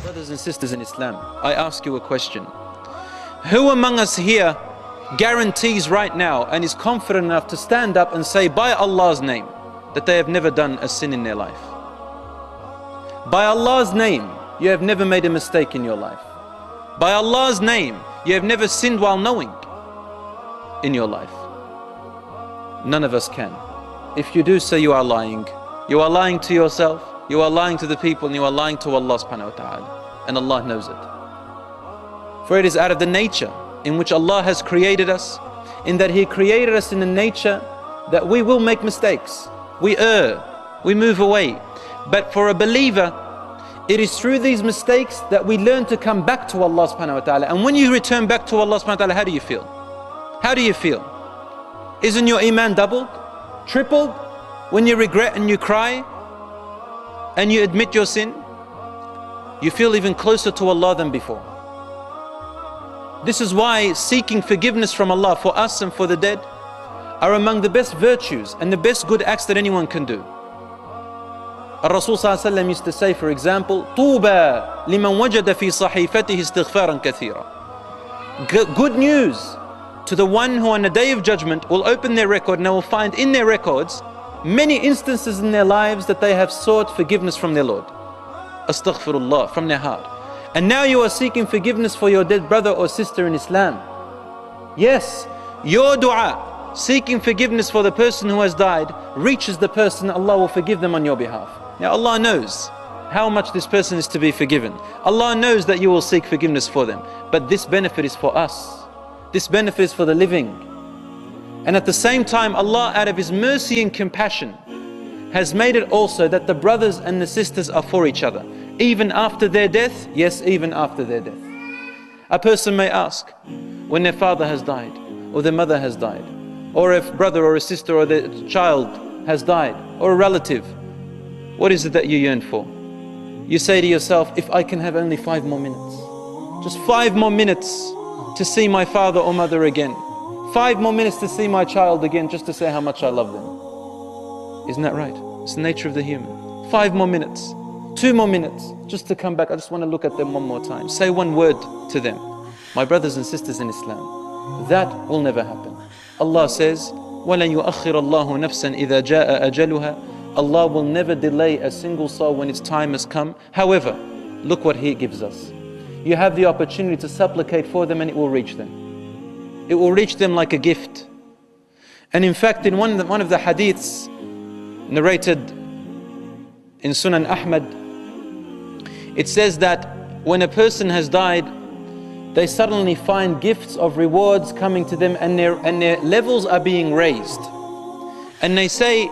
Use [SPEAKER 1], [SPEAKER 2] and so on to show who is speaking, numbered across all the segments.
[SPEAKER 1] Brothers and sisters in Islam, I ask you a question. Who among us here guarantees right now and is confident enough to stand up and say by Allah's name that they have never done a sin in their life? By Allah's name, you have never made a mistake in your life. By Allah's name, you have never sinned while knowing in your life. None of us can. If you do so, you are lying. You are lying to yourself, you are lying to the people, and you are lying to Allah subhanahu wa ta'ala. And Allah knows it. For it is out of the nature in which Allah has created us, in that He created us in the nature that we will make mistakes. We err, we move away. But for a believer, it is through these mistakes that we learn to come back to Allah subhanahu wa ta'ala. And when you return back to Allah subhanahu wa ta'ala, how do you feel? How do you feel? Isn't your iman doubled? Tripled? When you regret and you cry and you admit your sin, you feel even closer to Allah than before. This is why seeking forgiveness from Allah for us and for the dead are among the best virtues and the best good acts that anyone can do. Rasul ﷺ used to say, for example, طُوبَى لِمَنْ وَجَدَ فِي صَحِيفَتِهِ اسْتِغْفَارًا كَثِيرًا. Good news to the one who on the Day of Judgment will open their record and they will find in their records many instances in their lives that they have sought forgiveness from their Lord. Astaghfirullah, from their heart. And now you are seeking forgiveness for your dead brother or sister in Islam. Yes, your dua, seeking forgiveness for the person who has died, reaches the person, Allah will forgive them on your behalf. Now Allah knows how much this person is to be forgiven. Allah knows that you will seek forgiveness for them. But this benefit is for us. This benefit is for the living. And at the same time, Allah, out of His mercy and compassion, has made it also that the brothers and the sisters are for each other. Even after their death, yes, even after their death. A person may ask, when their father has died, or their mother has died, or if brother or a sister or their child has died, or a relative, what is it that you yearn for? You say to yourself, if I can have only 5 more minutes, just 5 more minutes to see my father or mother again, 5 more minutes to see my child again, just to say how much I love them. Isn't that right? It's the nature of the human. 5 more minutes, 2 more minutes, just to come back. I just want to look at them one more time. Say one word to them. My brothers and sisters in Islam, that will never happen. Allah says, وَلَنْ يُؤَخِّرَ اللَّهُ نَفْسًا إِذَا جَاءَ أَجَلُهَا. Allah will never delay a single soul when its time has come. However, look what He gives us. You have the opportunity to supplicate for them and it will reach them. It will reach them like a gift. And in fact, in one of the hadiths narrated in Sunan Ahmad, it says that when a person has died, they suddenly find gifts of rewards coming to them and their levels are being raised. And they say,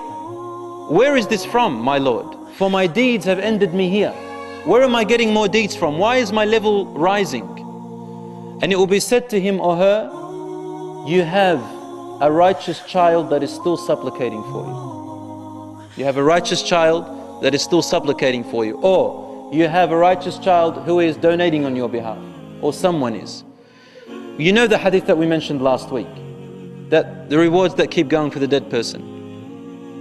[SPEAKER 1] where is this from, my Lord? For my deeds have ended me here. Where am I getting more deeds from? Why is my level rising? And it will be said to him or her, you have a righteous child that is still supplicating for you. You have a righteous child that is still supplicating for you. Or you have a righteous child who is donating on your behalf. Or someone is. You know the hadith that we mentioned last week, that the rewards that keep going for the dead person,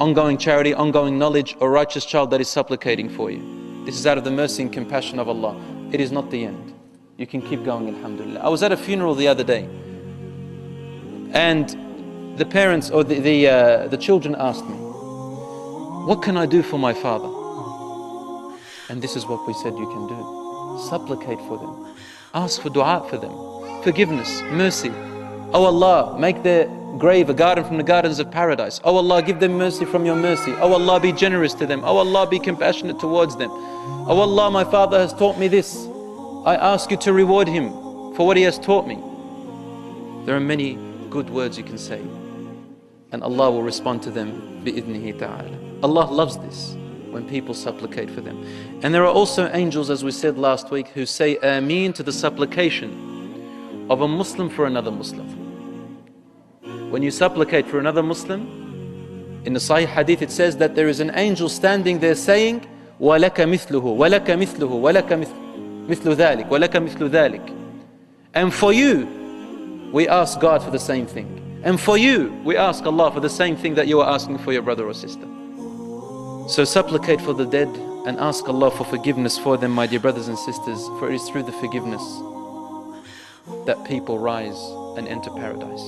[SPEAKER 1] ongoing charity, ongoing knowledge, or righteous child that is supplicating for you. This is out of the mercy and compassion of Allah. It is not the end. You can keep going, alhamdulillah. I was at a funeral the other day, and the parents or the children asked me, what can I do for my father? And this is what we said you can do. Supplicate for them. Ask for dua for them. Forgiveness, mercy. Oh Allah, make their grave a garden from the gardens of paradise. Oh Allah, give them mercy from your mercy. Oh Allah, be generous to them. Oh Allah, be compassionate towards them. Oh Allah, my father has taught me this. I ask you to reward him for what he has taught me. There are many good words you can say, and Allah will respond to them bi'idhnihi ta'ala. Allah loves this, when people supplicate for them. And there are also angels, as we said last week, who say Ameen to the supplication of a Muslim for another Muslim. When you supplicate for another Muslim, in the Sahih Hadith it says that there is an angel standing there saying, وَلَكَ مِثْلُهُ وَلَكَ مِثْلُهُ وَلَكَ مِثْلُ ذَلِكَ وَلَكَ مِثْلُ ذَلِكَ. And for you, we ask God for the same thing. And for you, we ask Allah for the same thing that you are asking for your brother or sister. So supplicate for the dead and ask Allah for forgiveness for them, my dear brothers and sisters, for it is through the forgiveness that people rise and enter paradise.